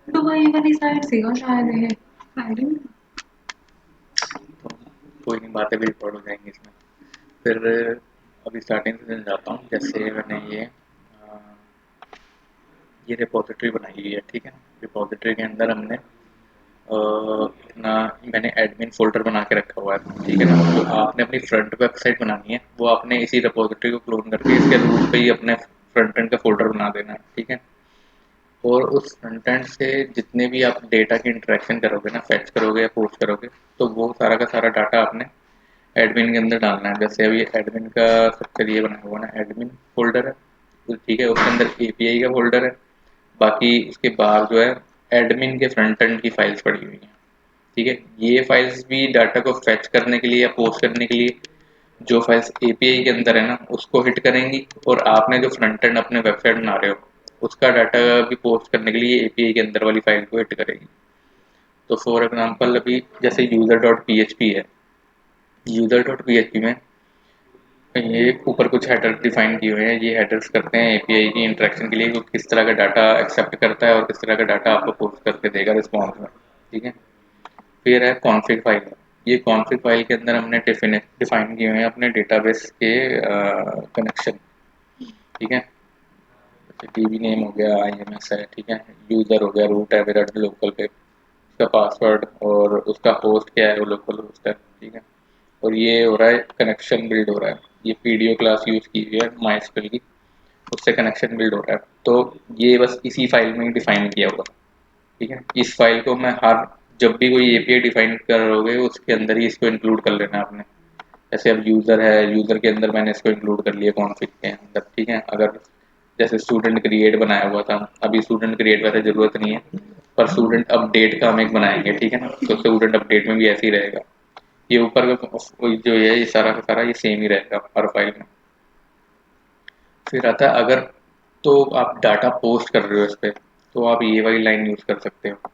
Dubai वाली side सीगा शायद ये। I don't know. तो कोई नहीं, बातें भी रिकॉर्ड हो जाएंगी इसमें। फिर अभी स्टार्टिंग से जाता हूँ। जैसे मैंने ये रिपोजिटरी बनाई हुई है, ठीक है। रिपोजिटरी के अंदर हमने अपना मैंने एडमिन फ़ोल्डर बना के रखा हुआ है, ठीक है ना। तो आपने अपनी फ्रंट वेबसाइट बनानी है, वो आपने इसी रिपोजिटरी को क्लोन करके इसके रूट पे ही अपने फ्रंट एंड का फ़ोल्डर बना देना है, ठीक है। और उस फ्रंट एंड से जितने भी आप डेटा की इंटरेक्शन करोगे ना, फेच करोगे या पोस्ट करोगे, तो वो सारा का सारा डाटा आपने एडमिन के अंदर डालना है। जैसे अभी एडमिन का स्ट्रक्चर ये बना हुआ है ना, एडमिन फ़ोल्डर है, तो ठीक है, उसके अंदर एपीआई का फ़ोल्डर है। बाकी उसके बाद जो है एडमिन के फ्रंट एंड की फाइल्स पड़ी हुई हैं, ठीक है। ये फाइल्स भी डाटा को फेच करने के लिए या पोस्ट करने के लिए जो फाइल्स एपीआई के अंदर है ना, उसको हिट करेंगी। और आपने जो फ्रंट एंड अपने वेबसाइट बना रहे हो उसका डाटा भी पोस्ट करने के लिए एपीआई के अंदर वाली फाइल को हिट करेगी। तो फॉर एग्जांपल अभी जैसे user dot P H P है, user dot P H P में ये ऊपर कुछ हेडर डिफाइन किए हुए हैं। ये हेडर्स करते हैं एपीआई की इंटरेक्शन के लिए, वो किस तरह का डाटा एक्सेप्ट करता है और किस तरह का डाटा आपको पोस्ट करके देगा रिस्पॉन्स में, ठीक है। फिर है कॉन्फ़िग फाइल। ये कॉन्फ़िग फाइल के अंदर हमने डिफाइन किए हुए हैं अपने डेटाबेस के कनेक्शन, ठीक है। जैसे डीबी नेम हो गया, आईएमएस है, ठीक है। यूज़र हो गया, रूट है मेरा लोकल पे, उसका पासवर्ड और उसका होस्ट क्या है, वो लोकल होस्ट है, ठीक है। और ये हो रहा है कनेक्शन बिल्ड हो रहा है। ये पीडीओ क्लास यूज़ की हुई है माइस्क्वेल की, उससे कनेक्शन बिल्ड हो रहा है। तो ये बस इसी फाइल में ही डिफाइन किया हुआ है, ठीक है। इस फाइल को मैं हर जब भी कोई एपीआई डिफाइन करोगे उसके अंदर ही इसको इंक्लूड कर लेना आपने। जैसे अब यूज़र है, यूज़र के अंदर मैंने इसको इंक्लूड कर लिया कॉन्फ़िग के अंदर, ठीक है। अगर जैसे स्टूडेंट क्रिएट बनाया हुआ था, अभी स्टूडेंट क्रिएट वैसे ज़रूरत नहीं है, पर स्टूडेंट अपडेट का हम एक बनाएंगे, ठीक है ना। तो स्टूडेंट अपडेट में भी ऐसे ही रहेगा। ये ऊपर का जो है ये सारा का सारा ये सेम ही रहेगा हर फाइल में। फिर आता है अगर तो आप डाटा पोस्ट कर रहे हो इस पे, तो आप ये वाली लाइन यूज़ कर सकते हो।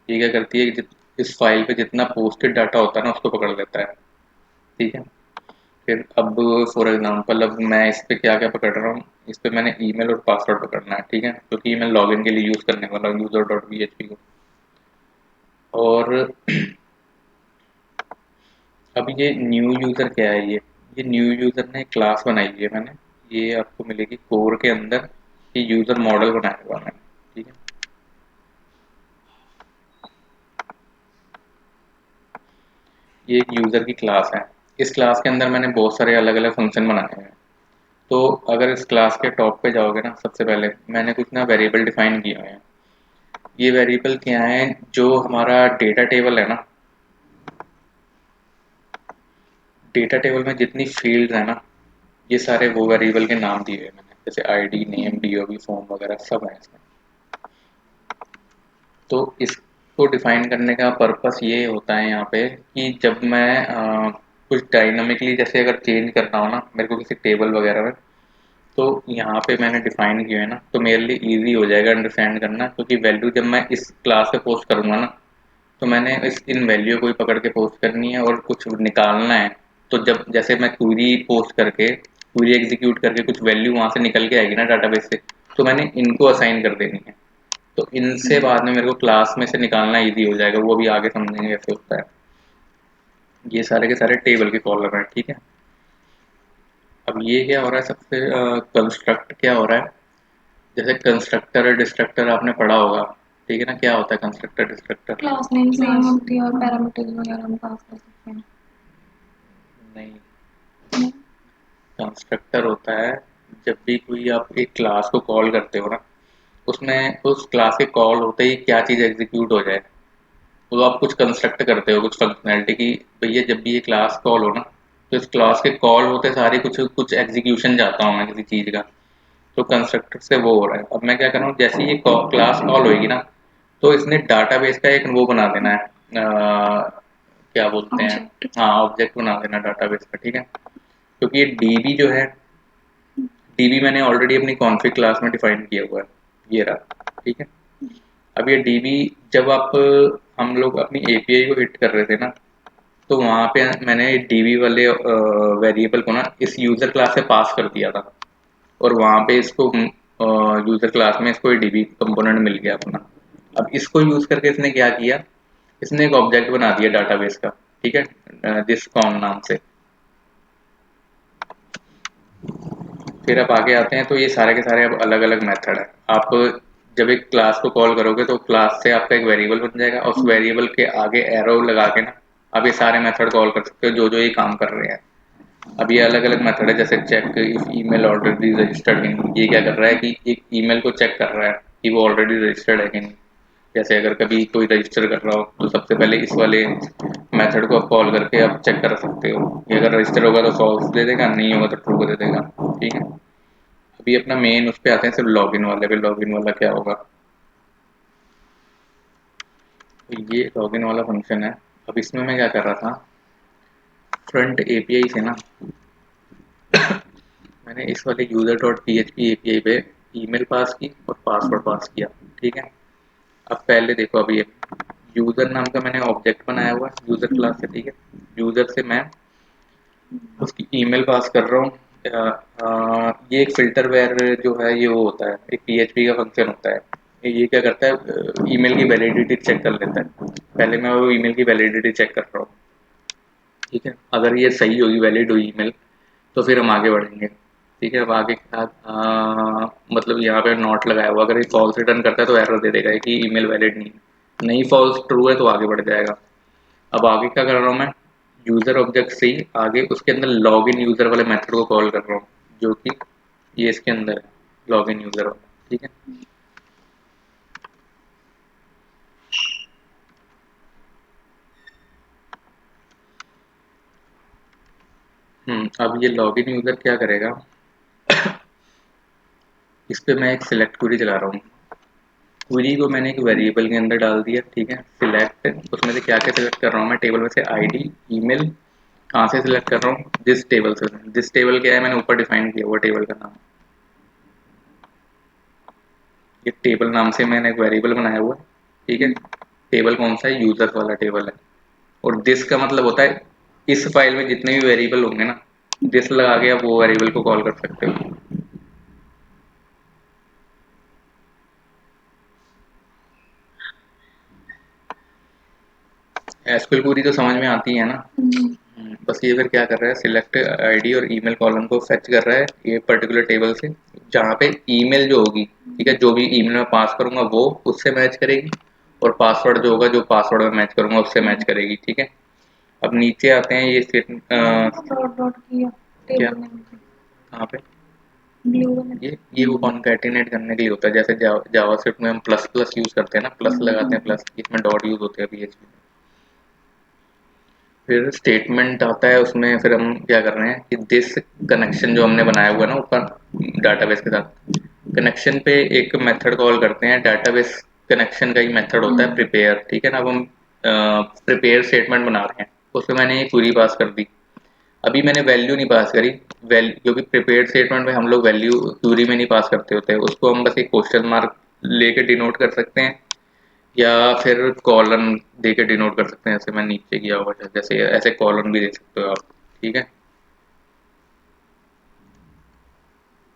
ये क्या करती है कि इस फाइल पे जितना पोस्टेड डाटा होता है ना उसको पकड़ लेता है, ठीक है। फिर अब फॉर एग्जांपल अब मैं इस पे क्या क्या पकड़ रहा हूँ, इस पे मैंने ईमेल और पासवर्ड पकड़ना है, ठीक है, क्योंकि मैं लॉगिन के लिए यूज़ करने वाला हूँ user dot P H P को। और अब ये न्यू यूज़र क्या है, ये न्यू यूज़र ने एक क्लास बनाई हुई है मैंने। ये आपको मिलेगी कोर के अंदर, ये यूज़र मॉडल बनाया हुआ है मैंने, ठीक है। ये एक यूज़र की क्लास है। इस क्लास के अंदर मैंने बहुत सारे अलग अलग फंक्शन बनाए हैं। तो अगर इस क्लास के टॉप पे जाओगे ना, सबसे पहले मैंने कुछ ना वेरिएबल डिफाइन किए हुए हैं। ये वेरिएबल क्या है, जो हमारा डेटा टेबल है ना, डेटा टेबल में जितनी फील्ड है ना, ये सारे वो वेरिएबल के नाम दिए हुए हैं मैंने। जैसे आईडी, नेम, डीओबी, फॉर्म वगैरह सब है इसमें। तो इसको डिफाइन करने का पर्पस ये होता है यहाँ पे कि जब मैं कुछ डायनामिकली जैसे अगर चेंज करना हो ना मेरे को किसी टेबल वगैरह में, तो यहाँ पे मैंने डिफाइन किया है ना, तो मेरे लिए इजी हो जाएगा अंडरस्टैंड करना। क्योंकि वैल्यू जब मैं इस क्लास पे पोस्ट करूँगा ना, तो मैंने इस इन वैल्यू को ही पकड़ के पोस्ट करनी है और कुछ निकालना है। तो जब जैसे मैं क्वेरी पोस्ट करके क्वेरी एग्जीक्यूट करके कुछ वैल्यू वहाँ से निकल के आएगी ना डाटाबेस से, तो मैंने इनको असाइन कर देनी है। तो इनसे बाद में मेरे को क्लास में से निकालना इजी हो जाएगा, वो भी आगे समझेंगे कैसे होता है। ये सारे के सारे टेबल के कॉलम हैं, ठीक है। अब ये क्या हो रहा है सबसे कंस्ट्रक्ट क्या हो रहा है। जैसे कंस्ट्रक्टर और डिस्ट्रक्टर आपने पढ़ा होगा, ठीक है ना, क्या होता है constructor destructor. Class name same होती है और पैरामीटर्स वगैरह हम पास कर सकते हैं। नहीं, नहीं। कंस्ट्रक्टर होता है जब भी कोई आप एक क्लास को कॉल करते हो ना, उसमें उस क्लास के कॉल होते ही क्या चीज़ एग्जीक्यूट हो जाए, तो आप कुछ कंस्ट्रक्ट करते हो कुछ फंक्शनैलिटी की। भैया जब भी ये क्लास कॉल हो ना, तो इस क्लास के कॉल होते सारे कुछ कुछ एग्जीक्यूशन चाहता हूँ मैं किसी चीज़ का, तो कंस्ट्रक्टर से वो हो रहा है। अब मैं क्या कर रहा हूँ, जैसे ही ये क्लास कॉल होगी ना, तो इसने डाटाबेस का एक वो बना देना है, क्या बोलते हैं, ऑब्जेक्ट। हाँ ऑब्जेक्ट बना देना डाटाबेस का, ठीक है। क्योंकि ये डीबी जो है, डीबी मैंने ऑलरेडी अपनी कॉन्फ़िग क्लास में डिफाइन किया हुआ है, ये रहा, ठीक है। अब ये डीबी जब आप हम लोग अपनी एपीआई को हिट कर रहे थे ना, तो वहाँ पे मैंने डीबी वाले वेरिएबल को ना इस यूज़र क्लास से पास कर दिया था। और वहाँ पे इसको यूज़र क्लास में इसको डीबी कंपोनेंट मिल गया अपना, अब इसको यूज़ करके इसने क्या किया, इसने एक ऑब्जेक्ट बना दिया डाटाबेस का, ठीक है, दिस कॉन नाम से। फिर आप आगे आते हैं तो ये सारे के सारे अब अलग अलग मेथड है। आप जब एक क्लास को कॉल करोगे तो क्लास से आपका एक वेरिएबल बन जाएगा, और उस वेरिएबल के आगे एरो लगा के ना आप ये सारे मेथड कॉल कर सकते हो जो जो ये काम कर रहे हैं। अब ये अलग अलग मेथड है, जैसे check if email already registered in, ये क्या कर रहा है कि एक ईमेल को चेक कर रहा है कि वो ऑलरेडी रजिस्टर्ड है कि नहीं। जैसे अगर कभी कोई रजिस्टर कर रहा हो तो सबसे पहले इस वाले मेथड को आप कॉल करके आप चेक कर सकते हो कि अगर रजिस्टर होगा तो फॉल्स दे देगा, नहीं होगा तो ट्रू दे देगा, ठीक है। अभी अपना मेन उस पे आते हैं सिर्फ लॉगिन वाले पे। लॉगिन वाला क्या होगा, तो ये लॉगिन वाला फंक्शन है। अब इसमें मैं क्या कर रहा था, फ्रंट एपीआई से ना मैंने इस वाले user dot P H P API पे ईमेल पास की और पासवर्ड पास किया, ठीक है। अब पहले देखो, अभी यूजर नाम का मैंने ऑब्जेक्ट बनाया हुआ है यूजर क्लास से, ठीक है। यूजर से मैं उसकी ईमेल पास कर रहा हूँ। ये एक फिल्टर वेयर जो है ये वो होता है, एक पीएचपी का फंक्शन होता है। ये क्या करता है, ईमेल की वैलिडिटी चेक कर लेता है। पहले मैं वो ईमेल की वैलिडिटी चेक कर रहा हूँ, ठीक है। अगर ये सही होगी, वैलिड हुई ईमेल, तो फिर हम आगे बढ़ेंगे, ठीक है। अब आगे मतलब यहाँ पे नॉट लगाया हुआ, अगर ये फॉल्स रिटर्न करता है तो एरर दे देगा कि ईमेल वैलिड नहीं है। नहीं, फॉल्स ट्रू है तो आगे बढ़ जाएगा। अब आगे क्या कर रहा हूँ मैं, यूजर ऑब्जेक्ट से ही आगे उसके अंदर लॉग इन यूजर वाले मेथड को कॉल कर रहा हूँ, जो कि ये इसके अंदर है, लॉग इन यूजर वाला, ठीक है। अब ये लॉग इन यूजर क्या करेगा, इस पे मैं एक सिलेक्ट क्वेरी चला रहा हूँ। क्वेरी को मैंने एक वेरिएबल के अंदर डाल दिया, ठीक है। सिलेक्ट, उसमें से क्या क्या सिलेक्ट कर रहा हूँ मैं, टेबल में से आईडी, ईमेल, कहाँ से सिलेक्ट कर रहा हूँ, दिस टेबल से। दिस टेबल क्या है, मैंने ऊपर डिफाइन किया हुआ टेबल का नाम। ये टेबल नाम से मैंने एक वेरिएबल बनाया हुआ है, ठीक है। टेबल कौन सा है, यूजर वाला टेबल है। और दिस का मतलब होता है इस फाइल में जितने भी वेरिएबल होंगे ना, दिस लगा के आप वो वेरिएबल को कॉल कर सकते हो। एसक्यूएल पूरी तो समझ में आती है ना। बस ये फिर क्या कर रहा है, सिलेक्ट आईडी और ईमेल कॉलम को फेच कर रहा है ये पर्टिकुलर टेबल से, जहाँ पे ईमेल जो होगी, ठीक है, जो भी ईमेल में पास करूंगा वो उससे मैच करेगी, और पासवर्ड जो होगा, जो पासवर्ड में मैच करूंगा उससे मैच करेगी, ठीक है। अब नीचे आते हैं, ये डॉट डॉट किया क्या, टेबल नेम पे कहाँ पे, ब्लू वाला। ये वो कॉन्कैटिनेट करने के लिए होता है, जैसे जावास्क्रिप्ट में हम प्लस प्लस यूज करते हैं ना, प्लस लगाते हैं, प्लस, इसमें डॉट यूज होते हैं पीएचपी में। फिर स्टेटमेंट आता है, उसमें फिर हम क्या कर रहे हैं कि दिस कनेक्शन जो हमने बनाया हुआ है ना ऊपर डाटाबेस के साथ, कनेक्शन पे एक मेथड कॉल करते हैं। डाटाबेस कनेक्शन का ही मेथड होता है प्रिपेयर, ठीक है ना। अब हम प्रिपेयर स्टेटमेंट बना रहे हैं, उसमें मैंने ये क्वेरी पास कर दी। अभी मैंने वैल्यू नहीं पास करी, वैल्यू, क्योंकि प्रिपेयर स्टेटमेंट में हम लोग वैल्यू क्वेरी में नहीं पास करते होते, उसको हम बस एक क्वेश्चन मार्क लेके डिनोट कर सकते हैं, या फिर कॉलन दे के डिनोट कर सकते हैं, जैसे मैं नीचे किया हुआ है, जैसे ऐसे कॉलन भी दे सकते हो आप, ठीक है।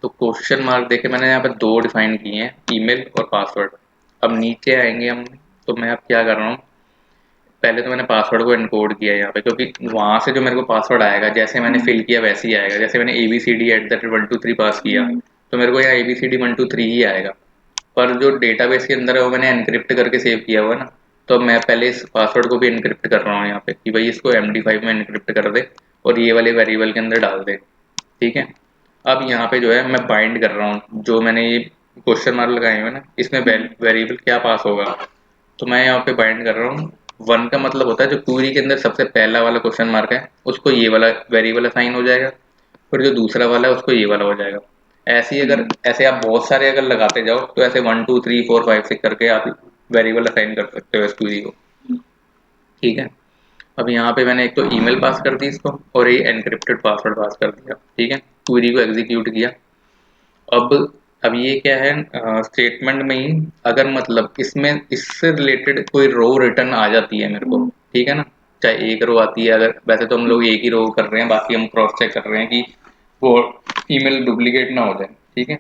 तो क्वेश्चन मार्क देके मैंने यहाँ पे दो डिफाइन किए हैं, ईमेल और पासवर्ड। अब नीचे आएंगे हम, तो मैं अब क्या कर रहा हूँ, पहले तो मैंने पासवर्ड को एनकोड किया यहाँ पे, क्योंकि वहां से जो मेरे को पासवर्ड आएगा, जैसे मैंने फिल किया वैसे ही आएगा। जैसे मैंने ABCD@123 पास किया, तो मेरे को यहाँ ABCD123 ही आएगा। पर जो डेटाबेस के अंदर है वो मैंने एनक्रिप्ट करके सेव किया हुआ है ना, तो मैं पहले इस पासवर्ड को भी एनक्रिप्ट कर रहा हूँ यहाँ पे कि भाई इसको MD5 में एनक्रिप्ट कर दे और ये वाले वेरिएबल के अंदर डाल दे, ठीक है। अब यहाँ पे जो है मैं बाइंड कर रहा हूँ, जो मैंने ये क्वेश्चन मार्क लगाए हुए ना, इसमें वेरिएबल क्या पास होगा, तो मैं यहाँ पे बाइंड कर रहा हूँ। वन का मतलब होता है जो क्वेरी के अंदर सबसे पहला वाला क्वेश्चन मार्क है उसको ये वाला वेरिएबल असाइन हो जाएगा, फिर जो दूसरा वाला है उसको ये वाला हो जाएगा। ऐसे ही अगर ऐसे आप बहुत सारे अगर लगाते जाओ तो ऐसे 1 2 3 4 5 6 करके आप वेरिएबल असाइन कर सकते हो इस क्वेरी को, ठीक है। अब यहाँ पे मैंने एक तो ईमेल पास कर दी इसको, और ये एनक्रिप्टेड पासवर्ड पास कर दिया, ठीक है। क्वेरी को एग्जीक्यूट किया। अब अब ये क्या है, स्टेटमेंट में ही अगर मतलब इसमें इससे रिलेटेड कोई रो रिटर्न आ जाती है मेरे को, ठीक है ना, चाहे एक रो आती है, अगर वैसे तो हम लोग एक ही रो कर रहे हैं, बाकी हम क्रॉस चेक कर रहे हैं कि वो ईमेल डुप्लीकेट ना हो जाए, ठीक है।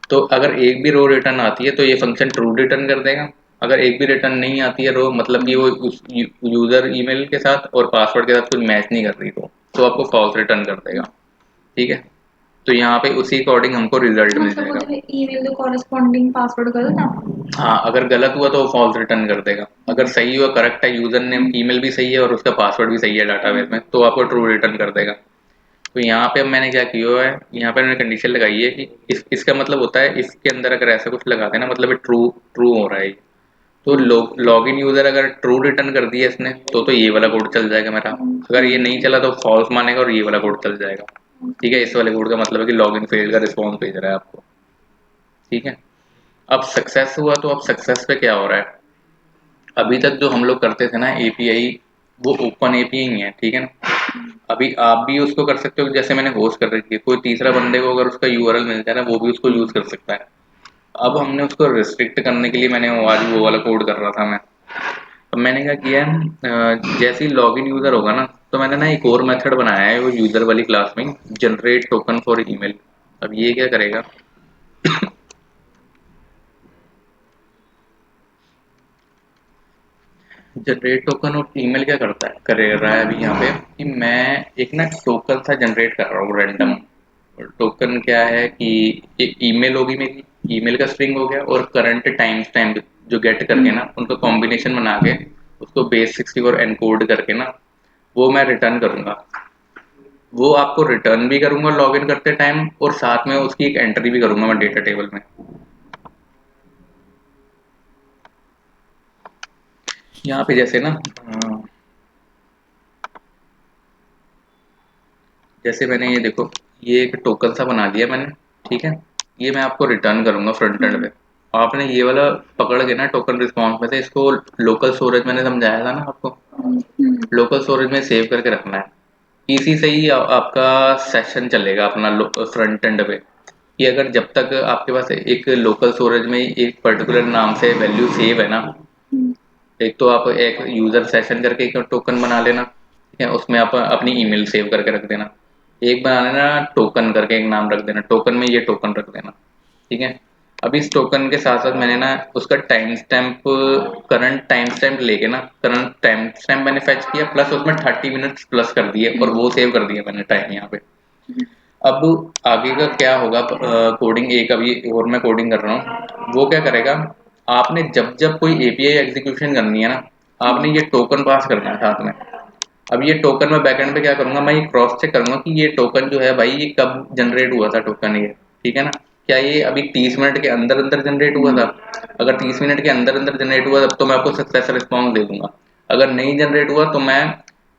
तो अगर एक भी रो रिटर्न आती है तो ये फंक्शन ट्रू रिटर्न कर देगा, अगर एक भी रिटर्न नहीं आती है रो, मतलब कि वो उस यूजर ईमेल के साथ और पासवर्ड के साथ कुछ मैच नहीं कर रही, तो आपको फॉल्स रिटर्न कर देगा। ठीक है, तो यहाँ पे उसी अकॉर्डिंग हमको रिजल्ट मिल मतलब जाएगा। ਉਹਦੇ ईमेल ਦੇ कॉरेस्पॉन्डिंग पासवर्ड गलत आ। हाँ, अगर गलत हुआ तो वो फॉल्स रिटर्न कर देगा। अगर सही हुआ, करेक्ट है, यूजर नेम ईमेल भी सही है और उसका पासवर्ड भी सही है डाटाबेस में, तो आपको ट्रू रिटर्न कर देगा। तो यहाँ पे अब मैंने क्या किया हुआ है, यहाँ पे मैंने कंडीशन लगाई है कि इसका मतलब होता है इसके अंदर अगर ऐसा कुछ लगा देना, मतलब ट्रू ट्रू हो रहा है ये। तो लॉगिन यूजर अगर ट्रू रिटर्न कर दिया इसने, तो ये वाला कोड चल जाएगा मेरा। अगर ये नहीं चला तो फॉल्स मानेगा और ये वाला कोड चल जाएगा। ठीक है, इस वाले कोड का मतलब है कि लॉगिन फेल का रिस्पॉन्स भेज रहा है आपको। ठीक है, अब सक्सेस हुआ, तो अब सक्सेस पे क्या हो रहा है। अभी तक जो हम लोग करते थे ना एपीआई, वो ओपन एपीआई ही है। ठीक है ना, अभी आप भी उसको कर सकते हो, जैसे मैंने होस्ट कर रखी है, कोई तीसरा बंदे को अगर उसका यूआरएल मिल जाए ना, वो भी उसको यूज कर सकता है। अब हमने उसको रिस्ट्रिक्ट करने के लिए मैंने आज वो वाला कोड कर रहा था मैं। अब मैंने क्या किया है, जैसे ही लॉगिन यूजर होगा ना, तो मैंने ना एक और मेथड बनाया है वो यूजर वाली क्लास में, जनरेट टोकन फॉर ईमेल। अब ये क्या करेगा, जनरेट टोकन और ईमेल क्या करता है, कर रहा है अभी यहाँ पे कि मैं एक ना टोकन सा जनरेट कर रहा हूँ रैंडम। टोकन क्या है कि एक ईमेल होगी मेरी, ईमेल का स्ट्रिंग हो गया, और करंट टाइम स्टैम्प जो गेट करके ना उनका कॉम्बिनेशन बना के उसको बेस 64 एनकोड करके ना, वो मैं रिटर्न करूंगा। वो आपको रिटर्न भी करूंगा लॉगिन करते टाइम, और साथ में उसकी एक एंट्री भी करूंगा मैं डेटा टेबल में। यहाँ पे जैसे ना जैसे मैंने ये देखो, ये एक टोकन सा बना दिया मैंने। ठीक है, ये मैं आपको रिटर्न करूंगा फ्रंट एंड पे। आपने ये वाला पकड़ के ना टोकन रिस्पॉन्स में से इसको लोकल स्टोरेज मैंने समझाया था ना आपको, लोकल स्टोरेज में सेव करके रखना है। इसी से ही आपका सेशन चलेगा अपना फ्रंट एंड पे, कि अगर जब तक आपके पास एक लोकल स्टोरेज में एक पर्टिकुलर नाम से वैल्यू सेव है ना, एक तो आप एक यूजर सेशन करके एक टोकन बना लेना। ठीक है, उसमें आप अपनी ईमेल सेव करके रख देना। एक बना लेना टोकन करके, एक नाम रख देना टोकन में, ये टोकन रख देना। ठीक है, अब इस टोकन के साथ साथ मैंने ना उसका time stamp, current time stamp लेके ना, करंट टाइम स्टैम्प मैंने फेच किया, प्लस उसमें 30 मिनट्स प्लस कर दिए, और वो सेव कर दिया मैंने टाइम यहाँ पे। अब आगे का क्या होगा, कोडिंग एक अभी और मैं कोडिंग कर रहा हूँ, वो क्या करेगा, आपने जब जब कोई एपीआई एग्जीक्यूशन करनी है ना, आपने ये टोकन पास करना है साथ में। अब ये टोकन मैं बैकएंड पे क्या करूंगा, मैं ये क्रॉस चेक करूंगा कि ये टोकन जो है भाई, ये कब जनरेट हुआ था टोकन ये। ठीक है ना, क्या ये अभी 30 मिनट के अंदर अंदर जनरेट हुआ था। अगर 30 मिनट के अंदर अंदर जनरेट हुआ तब तो मैं आपको सक्सेस रिस्पॉन्स दे दूंगा। अगर नहीं जनरेट हुआ तो मैं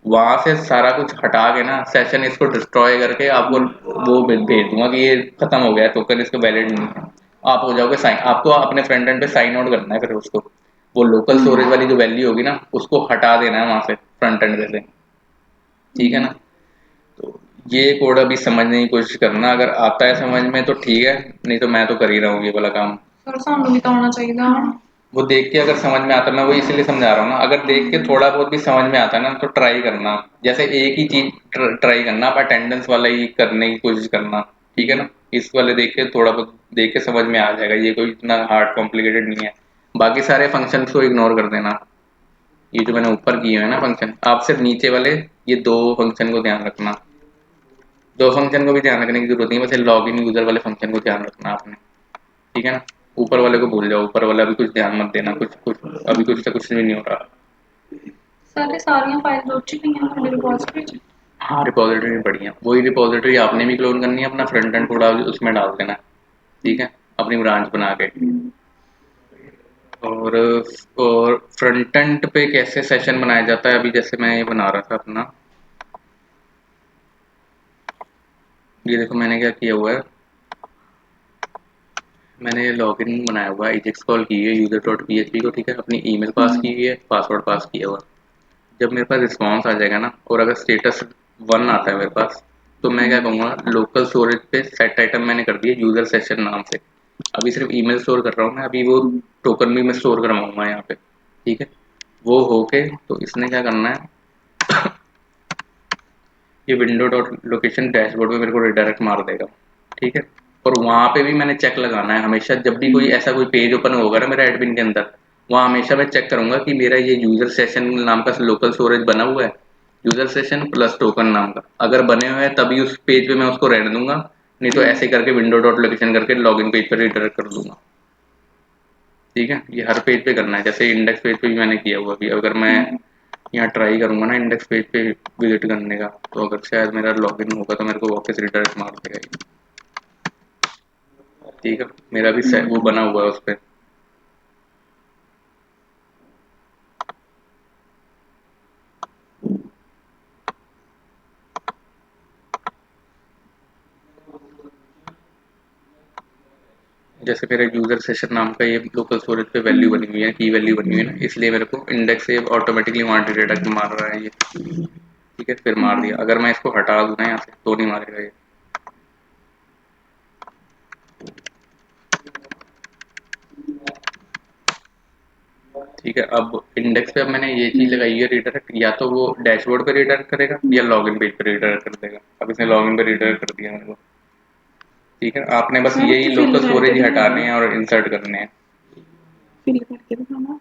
वहां से सारा कुछ हटा के ना, सेशन इसको डिस्ट्रॉय करके आपको वो भेज दूंगा कि ये खत्म हो गया टोकन, इसको वैलिड नहीं है। आप हो जाओगे साइन, आपको अपने फ्रंट एंड पे साइन आउट करना है फिर उसको, वो लोकल स्टोरेज वाली जो वैल्यू होगी ना, उसको हटा देना है वहां से फ्रंट एंड पे से। ठीक है ना, तो ये कोड अभी समझने की कोशिश करना, अगर आता है समझ में तो ठीक है, नहीं तो मैं तो कर ही रहा हूँ ये वाला काम। सर सानू भी तो आना चाहिए। वो देख के अगर समझ में आता है, मैं वो इसीलिए समझा रहा हूँ ना, अगर देख के थोड़ा बहुत भी समझ में आता है ना, तो ट्राई करना। जैसे एक ही चीज ट्राई करना, आप अटेंडेंस वाला ही करने की कोशिश करना। ठीक है ना, इस वाले देख के थोड़ा बहुत देख के समझ में आ जाएगा, ये कोई इतना हार्ड कॉम्प्लिकेटेड नहीं है। बाकी सारे फंक्शन को इग्नोर कर देना, ये जो मैंने ऊपर किए हैं ना फंक्शन, आप सिर्फ नीचे वाले ये दो फंक्शन को ध्यान रखना। दो फंक्शन को भी ध्यान रखने की जरूरत नहीं है, बस लॉगिन यूजर वाले फंक्शन को ध्यान रखना आपने। ठीक है ना, ऊपर वाले को भूल जाओ, ऊपर वाला अभी कुछ ध्यान मत देना, कुछ कुछ अभी कुछ से कुछ भी नहीं हो रहा। सारे सारियां फाइल उच्च भी हैं मेरे रिपॉजिटरी च। हाँ, रिपोजिटरी बढ़िया, वही रिपोजिटरी आपने भी क्लोन करनी है, अपना फ्रंट एंड थोड़ा उसमें डाल देना। ठीक है, अपनी ब्रांच बना के। और और फ्रंट एंड पे कैसे सेशन बनाया जाता है, अभी जैसे मैं ये बना रहा था अपना, ये देखो मैंने क्या किया हुआ है, मैंने लॉगिन बनाया हुआ है, एजेक्स कॉल की है यूजर डॉट पीएचपी को। ठीक है, अपनी ईमेल पास की हुई है, पासवर्ड पास किया हुआ। जब मेरे पास रिस्पॉन्स आ जाएगा ना, और अगर स्टेटस 1 आता है मेरे पास, तो मैं क्या कहूँगा, लोकल स्टोरेज पे सेट आइटम मैंने कर दिया यूजर सेशन नाम से। अभी सिर्फ ईमेल स्टोर कर रहा हूँ मैं, अभी वो टोकन भी मैं स्टोर करवाऊंगा यहाँ पे। ठीक है, वो होके तो इसने क्या करना है, ये विंडो डॉट लोकेशन डैशबोर्ड पे मेरे को रिडायरेक्ट मार देगा। ठीक है, और वहां पे भी मैंने चेक लगाना है हमेशा, जब भी कोई ऐसा कोई पेज ओपन होगा ना मेरा एडमिन के अंदर, वहाँ हमेशा मैं चेक करूँगा कि मेरा ये यूज़र सेशन नाम का लोकल स्टोरेज बना हुआ है, यूज़र सेशन प्लस टोकन नाम का। अगर बने हुए हैं तभी उस पेज पे मैं उसको रहने दूँगा, नहीं तो ऐसे करके विंडो डॉट लोकेशन करके लॉगिन पेज पर रिडायरेक्ट कर दूँगा। ठीक है? ये हर पेज पे करना है, जैसे इंडेक्स पेज पे भी मैंने किया हुआ अभी। अगर मैं यहाँ ट्राई करूँगा ना इंडेक्स पेज पे विज़िट करने का, तो अगर शायद मेरा लॉगिन होगा तो मेरे को वापस रिडायरेक्ट मार देगा ये। ठीक है? मेरा भी वो बना हुआ है उस पे। जैसे मेरा यूज़र सेशन नाम का ये लोकल स्टोरेज पे वैल्यू बनी हुई है, की वैल्यू बनी हुई है ना, इसलिए मेरे को इंडेक्स से ऑटोमेटिकली वहाँ डिडक्ट मार रहा है ये। ठीक है? फिर मार दिया। अगर मैं इसको हटा दूँ ना यहाँ से, तो नहीं मारेगा ये। ठीक है? अब इंडेक्स पे अब मैंने ये चीज़ लगाई है रिडायरेक्ट, या तो वो डैशबोर्ड पे रिडायरेक्ट करेगा या लॉगिन पेज पे रिडायरेक्ट कर देगा। अब इसने लॉगिन पे रिडायरेक्ट कर दिया मेरे को। ठीक है? आपने बस सर यही तो फिल लोकल स्टोरेज ही करके हटाने दिखाना, हैं और इंसर्ट करने हैं। फिल करके दिखाना।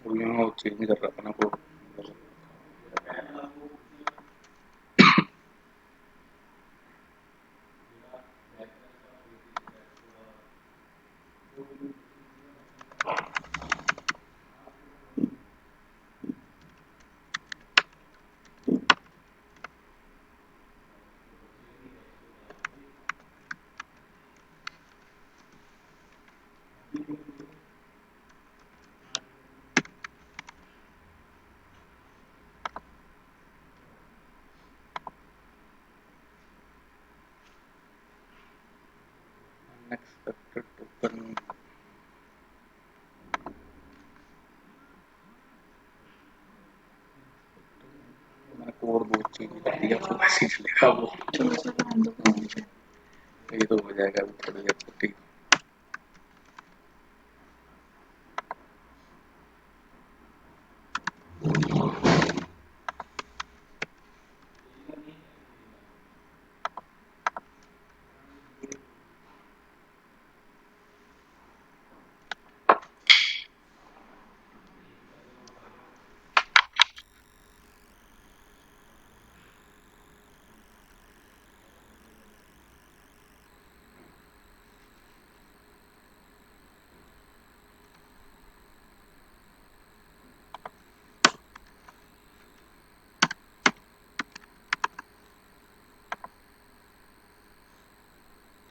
अभी मैं वो चेंज कर रहा था ना कोड। अनएक्सपेक्टेड टोकन, मैंने कोड बहुत चेंज कर दिया, तो वैसे ही चलेगा वो। चलो सर रहने दो, कोई नहीं। ये तो हो जाएगा अभी थोड़ी देर तक। ठीक।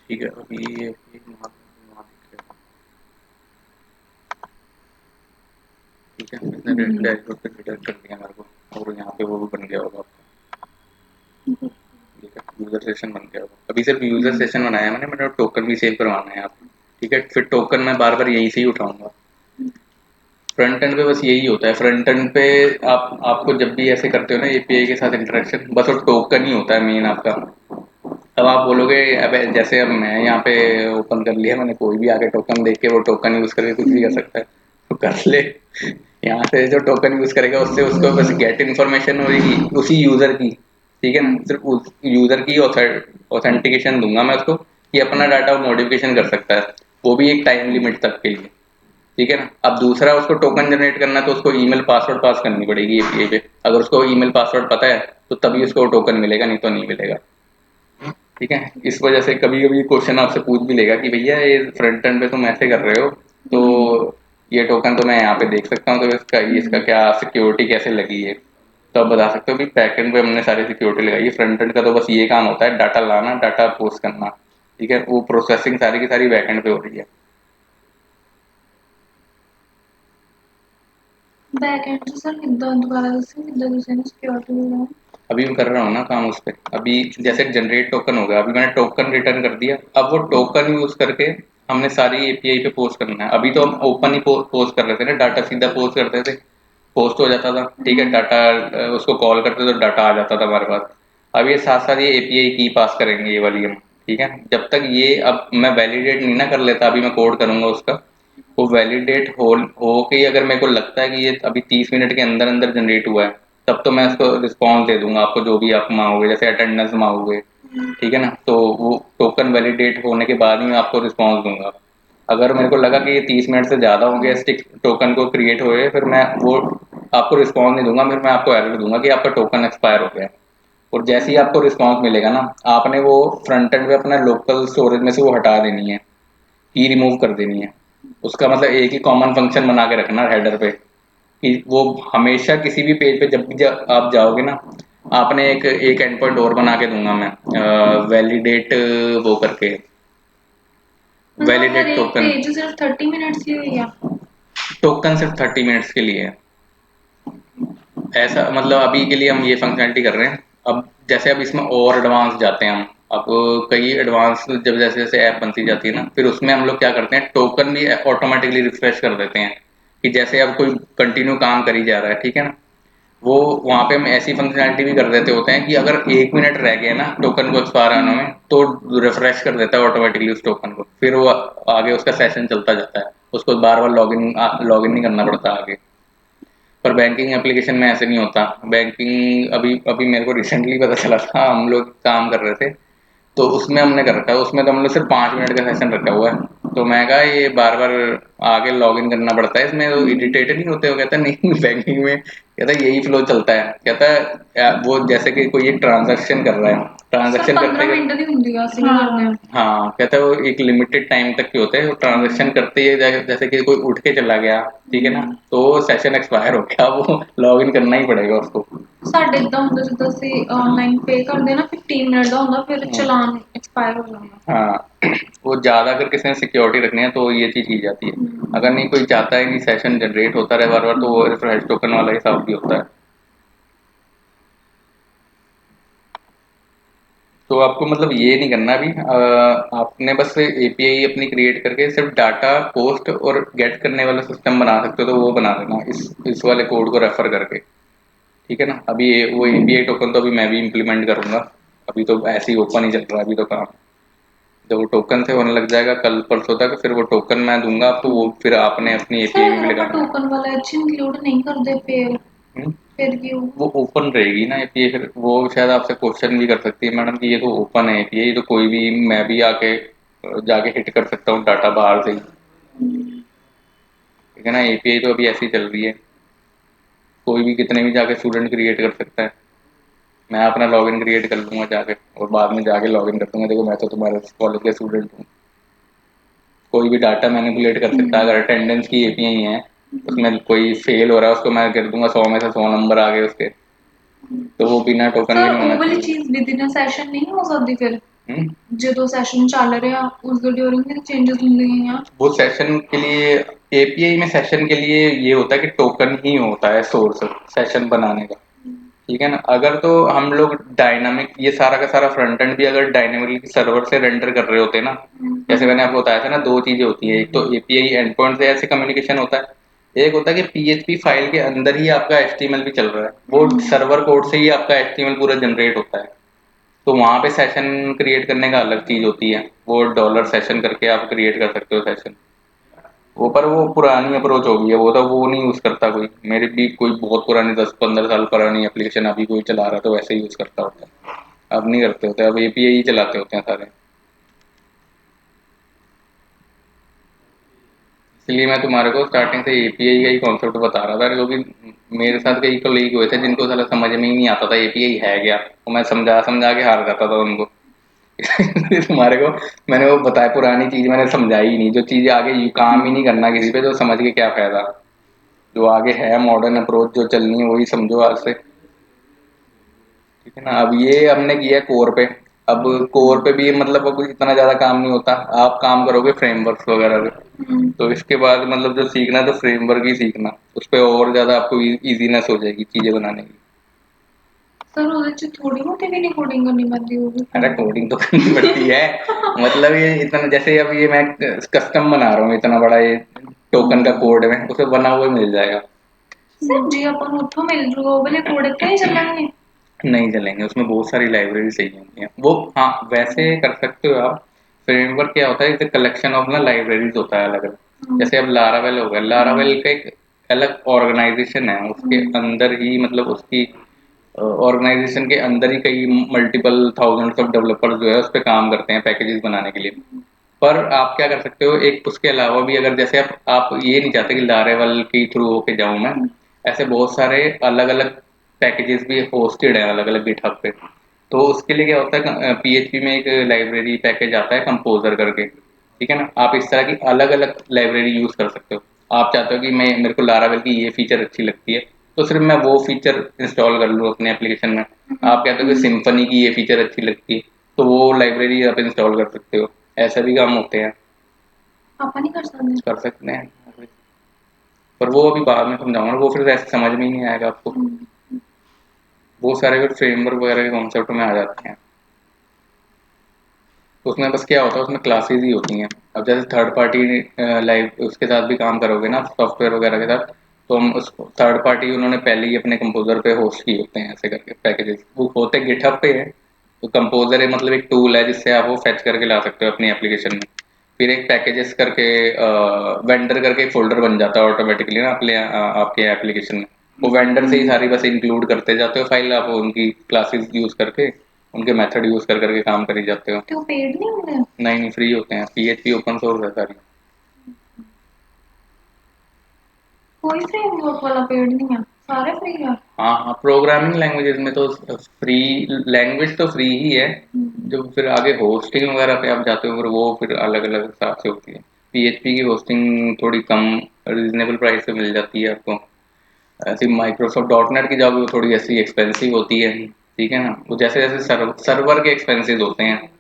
ठीक है, अभी ये वहाँ वहाँ दिख रहा है। ठीक है, इसने डैशबोर्ड पे रिडायरेक्ट कर दिया मेरे को, और यहाँ पे वो भी बन गया होगा आपका। ठीक है, यूजर सेशन बन गया होगा। अभी सिर्फ यूजर सेशन बनाया है मैंने टोकन भी सेव करवाना है यहाँ पे। ठीक है, फिर टोकन मैं बार बार यहीं से ही उठाऊंगा। फ्रंट एंड पे बस यही होता है। फ्रंट एंड पे आपको जब भी ऐसे करते हो ना एपीआई के साथ इंटरेक्शन, बस वो टोकन ही होता है मेन आपका। अब आप बोलोगे अबे जैसे अब मैं यहाँ पे ओपन कर लिया मैंने, कोई भी आके टोकन देख के वो टोकन यूज करके कुछ भी कर सकता है, तो कर ले। यहाँ से जो टोकन यूज करेगा उससे उसको बस गेट इन्फॉर्मेशन होगी उसी यूजर की। ठीक है ना, सिर्फ उस यूजर की ऑथेंटिकेशन दूंगा मैं उसको कि अपना डाटा मॉडिफिकेशन कर सकता है, वो भी एक टाइम लिमिट तक के लिए। ठीक है ना, अब दूसरा उसको टोकन जनरेट करना है तो उसको ईमेल पासवर्ड पास करनी पड़ेगी एपीआई पे। अगर उसको ईमेल पासवर्ड पता है तो तभी उसको टोकन मिलेगा, नहीं तो नहीं मिलेगा। ठीक है, इस वजह से कभी कभी क्वेश्चन आपसे पूछ भी लेगा कि भैया ये फ्रंट एंड पे तुम ऐसे कर रहे हो, तो ये टोकन तो मैं यहाँ पे देख सकता हूँ, तो इसका क्या सिक्योरिटी कैसे लगी है। तो आप बता सकते हो कि बैक एंड पे हमने सारी सिक्योरिटी लगाई है, फ्रंट एंड का तो बस ये काम होता है डाटा लाना डाटा पोस्ट करना। ठीक है, वो प्रोसेसिंग सारी की सारी बैक एंड पे हो रही है। बैक एंड से सर कितना दोबारा से कितना दूसरे ने सिक्योरिटी मिला। अभी मैं कर रहा हूँ ना काम उस पर। अभी जैसे जनरेट टोकन होगा, अभी मैंने टोकन रिटर्न कर दिया, अब वो टोकन यूज करके हमने सारी एपीआई पे पोस्ट करना है। अभी तो हम ओपन ही पोस्ट कर रहे थे ना, डाटा सीधा पोस्ट करते थे, पोस्ट हो जाता था। ठीक है, डाटा उसको कॉल करते तो डाटा आ जाता था हमारे पास। अब ये साथ साथ ये एपीआई की पास करेंगे ये वाली हम। ठीक है, जब तक ये अब मैं वैलिडेट नहीं ना कर लेता, अभी मैं कोड करूंगा उसका, वो वैलिडेट हो के अगर मेरे को लगता है कि ये अभी 30 मिनट के अंदर अंदर जनरेट हुआ है, तब तो मैं उसको रिस्पॉन्स दे दूंगा आपको, जो भी आप मांगोगे, जैसे अटेंडेंस मांगोगे, ठीक है ना, तो वो टोकन वैलिडेट होने के बाद ही मैं आपको रिस्पॉन्स दूंगा। अगर मेरे को लगा कि ये 30 मिनट से ज़्यादा हो गया स्टिक टोकन को क्रिएट हुए, फिर मैं वो आपको रिस्पॉन्स नहीं दूंगा, फिर मैं आपको एरर दूंगा कि आपका टोकन एक्सपायर हो गया है। और जैसे ही आपको रिस्पॉन्स मिलेगा ना, आपने वो फ्रंट एंड पे अपना लोकल स्टोरेज में से वो हटा देनी है, की रिमूव कर देनी है। उसका मतलब एक ही कॉमन फंक्शन बना के रखना हेडर पे, कि वो हमेशा किसी भी पेज पे जब भी आप जाओगे ना, आपने एक एक एंड पॉइंट और बना के दूंगा मैं, वैलिडेट वो करके, मतलब हर वैलिडेट एक टोकन। पेज सिर्फ 30 मिनट्स की हुई है? टोकन सिर्फ 30 मिनट्स के लिए है। ऐसा मतलब अभी के लिए हम ये फंक्शनलिटी कर रहे हैं। अब जैसे अब इसमें और एडवांस जाते हैं हम, अब कई एडवांस जब जैसे जैसे ऐप बनती जाती है ना, फिर उसमें हम लोग क्या करते हैं, टोकन भी ऑटोमेटिकली रिफ्रेश कर देते हैं, कि जैसे अब कोई कंटिन्यू काम करी जा रहा है, ठीक है ना, वो वहाँ पे हम ऐसी फंक्शनलिटी भी कर देते होते हैं कि अगर 1 मिनट रह गया ना टोकन को एक्सपायर आने में, तो रिफ्रेश कर देता है ऑटोमेटिकली उस टोकन को, फिर वो आगे उसका सेशन चलता जाता है, उसको बार बार लॉगिन नहीं करना पड़ता आगे। पर बैंकिंग एप्लीकेशन में ऐसे नहीं होता। बैंकिंग अभी अभी मेरे को रिसेंटली पता चला था, हम लोग काम कर रहे थे, तो उसमें हमने कर रखा है, उसमें तो हम लोग सिर्फ 5 मिनट का सेशन रखा हुआ है, तो मैं कहा ये बार बार आगे लॉग इन करना पड़ता है इसमें, तो इरिटेटेड नहीं होते हो? कहता नहीं बैंकिंग में कहता यही फ्लो चलता है, कहता वो जैसे कि कोई एक ट्रांजैक्शन कर रहा है, सर ट्रांजैक्शन करते 15 मिनट दी होंगी ਅਸੀਂ भी करने हैं। हाँ, कहता है वो एक लिमिटेड टाइम तक के होते हैं, वो ट्रांजैक्शन करते ही जैसे कि कोई उठ के चला गया, ठीक है ना, तो सेशन एक्सपायर हो गया, वो लॉग इन करना ही पड़ेगा उसको। ਸਾਡੇ ਇਦਾਂ ਹੁੰਦਾ ਜਿੱਦਾਂ ਅਸੀਂ ਆਨਲਾਈਨ ਪੇ ਕਰਦੇ ਨਾ 15 ਮਿੰਟ ਦਾ ਹੁੰਦਾ ਫਿਰ हम्म, ਚਲਾਨ ਐਕਸਪਾਇਰ हो जाता। हाँ वो ज़्यादा अगर किसी ने सिक्योरिटी रखनी है तो ये चीज़ की जाती है। अगर नहीं कोई चाहता है कि सेशन जनरेट होता रहे बार बार, तो वो रिफ्रेश टोकन वाला हिसाब भी होता है। तो आपको मतलब ये नहीं करना अभी, आपने बस एपीआई अपनी क्रिएट करके सिर्फ डाटा पोस्ट और गेट करने वाला सिस्टम बना सकते हो, तो वो बना देना इस वाले कोड को रेफर करके, ठीक है ना। अभी वो एपीआई टोकन तो अभी मैं भी इम्प्लीमेंट करूंगा, अभी तो ऐसे ही ओपन ही चल रहा है अभी तो काम। जब वो टोकन से होने लग जाएगा कल परसों तक, फिर वो टोकन मैं दूंगा आपको, वो फिर आपने अपनी सर एपीआई में भी अगर ਆਪਾਂ लगाना है। टोकन वाला एच इंक्लूड नहीं करते हम्म? फिर की होगा? वो ओपन रहेगी ना एपीआई, फिर वो शायद आपसे क्वेश्चन भी कर सकती है मैडम कि ये तो ओपन है एपीआई, तो कोई भी मैं भी आके जाके हिट कर सकता हूँ डाटा बाहर से ही, ठीक है ना। एपीआई तो अभी ऐसी चल रही है, कोई भी कितने भी जाके स्टूडेंट क्रिएट कर सकता है। मैं अपना लॉगिन क्रिएट कर लूंगा जाके, और बाद में जाके लॉगिन कर दूंगा, देखो मैं तो तुम्हारे कॉलेज का स्टूडेंट हूँ। कोई भी डाटा मैनिपुलेट कर सकता है, अगर अटेंडेंस की एपीआई है, उसमें कोई फेल हो रहा है उसको मैं कर दूंगा 100 में से 100 नंबर आ गए उसके, तो वो बिना टोकन के सर नहीं ਉਹ होना ਵਾਲੀ चाहिए। ਚੀਜ਼ ਵਿਦ ਇਨ ਸੈਸ਼ਨ ਨਹੀਂ ਹੋ ਸਕਦੀ ਫਿਰ? हम्म? ਜਦੋਂ ਸੈਸ਼ਨ ਚੱਲ ਰਿਹਾ ਉਸ ਦੇ ਡਿਊਰਿੰਗ ਵੀ ਚੇਂजेस ਹੁੰਦੀਆਂ ਆ? वो सेशन के लिए, एपीआई में सेशन के लिए ये होता है कि टोकन ही होता है सोर्स सेशन बनाने का, ठीक है ना। अगर तो हम लोग डायनामिक ये सारा का सारा फ्रंट एंड भी अगर डायनामिकली सर्वर से रेंडर कर रहे होते हैं ना, जैसे मैंने आपको बताया था ना, दो चीजें होती है, एक तो एपीआई एंड पॉइंट से ऐसे कम्युनिकेशन होता है, एक होता है कि पीएचपी फाइल के अंदर ही आपका एचटीएमएल भी चल रहा है, वो सर्वर कोड से ही आपका एचटीएमएल पूरा जनरेट होता है, तो वहां पे सेशन क्रिएट करने का अलग चीज होती है, वो डॉलर सेशन करके आप क्रिएट कर सकते हो सेशन। वो पर वो पुरानी अप्रोच हो गई है, वो तो वो नहीं यूज करता कोई, मेरी भी कोई बहुत पुरानी 10-15 साल पुरानी एप्लीकेशन अभी कोई चला रहा है तो वैसे ही यूज करता होता है। अब नहीं करते होते, अब एपीआई ही चलाते होते हैं सारे। इसलिए मैं तुम्हारे को स्टार्टिंग से एपीआई का ही कॉन्सेप्ट बता रहा था, क्योंकि मेरे साथ कई कलीग हुए थे जिनको साला समझ में ही नहीं आता था एपीआई है क्या, तो मैं समझा समझा के हार जाता था उनको। तुम्हारे को मैंने वो बताया, पुरानी चीज मैंने समझाई ही नहीं, जो चीज आगे काम ही नहीं करना किसी पे, तो समझ के क्या फायदा। जो आगे है मॉडर्न अप्रोच जो चलनी है वही समझो आज से, ठीक है ना। अब ये हमने किया कोर पे, अब कोर पे भी मतलब अब इतना ज्यादा काम नहीं होता, आप काम करोगे फ्रेमवर्क वगैरह पे, तो इसके बाद मतलब जो सीखना है तो फ्रेमवर्क ही सीखना, उस पर और ज्यादा आपको इजीनेस हो जाएगी चीजें बनाने की। सर ਉਹਦੇ ਚ थोड़ी मोटी भी नहीं कोडिंग करनी पड़ती होगी अरे फिर? कोडिंग तो करनी पड़ती है, मतलब ये इतना जैसे अब ये मैं कस्टम बना रहा हूँ इतना बड़ा ये टोकन का कोड में उसे बना हुआ ही मिल जाएगा। सर जी अपन ਉੱਥੋਂ मिल जूगा वो वाले कोड इतने ही चलेंगे? नहीं चलेंगे, उसमें बहुत सारी लाइब्रेरी चाहिए होती हैं वो। हाँ वैसे कर सकते हो आप। फ्रेमवर्क क्या होता है, जैसे कलेक्शन ऑफ ना लाइब्रेरीज होता है अलग अलग, हम्म, जैसे अब लारावेल हो गया, हम्म, लारावेल का एक अलग ऑर्गेनाइजेशन है, उसके हम्म, अंदर ही मतलब उसकी ऑर्गेनाइजेशन के अंदर ही कई मल्टीपल थाउजेंड्स ऑफ डेवलपर्स जो है उस पे काम करते हैं पैकेजेस बनाने के लिए। पर आप क्या कर सकते हो, एक उसके अलावा भी अगर जैसे आप ये नहीं चाहते कि लारेवल के थ्रू होके जाऊं मैं, हम्म, ऐसे बहुत सारे अलग अलग पैकेजेस भी होस्टेड हैं अलग अलग गिटहब पे। तो उसके लिए क्या होता है, पीएचपी में एक लाइब्रेरी पैकेज आता है कंपोजर करके, ठीक है ना, आप इस तरह की अलग अलग लाइब्रेरी यूज कर सकते हो। आप चाहते हो कि मैं मेरे को लारावेल की ये फीचर अच्छी लगती है तो सिर्फ मैं वो फीचर इंस्टॉल कर लूँ अपने एप्लीकेशन में। आप कहते हो कि हम्म। सिम्फनी की ये फीचर अच्छी लगती है तो वो लाइब्रेरी आप इंस्टॉल कर सकते हो। ऐसा भी काम होते हैं, पापा नहीं कर सकते। कर सकते हैं। पर वो अभी बाद में समझाऊंगा, वो फिर ऐसे समझ में ही नहीं आएगा आपको। हम्म, वो सारे फिर फ्रेमवर्क वगैरह के कॉन्सेप्ट में आ जाते हैं। तो उसमें बस क्या होता है, उसमें क्लासेस ही होती हैं। अब जैसे थर्ड पार्टी लाइव उसके साथ भी काम करोगे ना सॉफ्टवेयर वगैरह के साथ, तो हम उस थर्ड पार्टी उन्होंने पहले ही अपने कंपोजर पे होस्ट किए होते हैं ऐसे करके पैकेजेस, वो होते गिटहब पे है। तो कंपोजर है मतलब एक टूल है जिससे आप वो फेच करके ला सकते हो अपनी एप्लीकेशन में। फिर एक पैकेजेस करके वेंडर करके एक फोल्डर बन जाता है ऑटोमेटिकली ना आपके एप्लीकेशन में। वो वेंडर से ही हम्म। सारी बस इंक्लूड करते जाते हो फाइल, आप उनकी क्लासेस यूज करके उनके मेथड यूज कर करके काम करी जाते हो। तो वो पेड नहीं होंगे? नहीं नहीं, फ्री होते हैं, पीएचपी ओपन सोर्स है सारी। कोई फ्रेमवर्क वाला पेड नहीं है, सारे फ्री है। हाँ हाँ, प्रोग्रामिंग लैंग्वेजेस में तो फ्री, लैंग्वेज तो फ्री ही है। हम्म, जो फिर आगे होस्टिंग वगैरह पे आप जाते हो फिर वो फिर अलग अलग हिसाब से होती है। पीएचपी की होस्टिंग थोड़ी कम रीजनेबल प्राइस पे मिल जाती है आपको। ऐसी माइक्रोसॉफ्ट डॉट नेट की जाओगे वो थोड़ी ऐसी एक्सपेंसिव होती है, ठीक है ना, वो जैसे जैसे सर्वर के एक्सपेंसेस होते हैं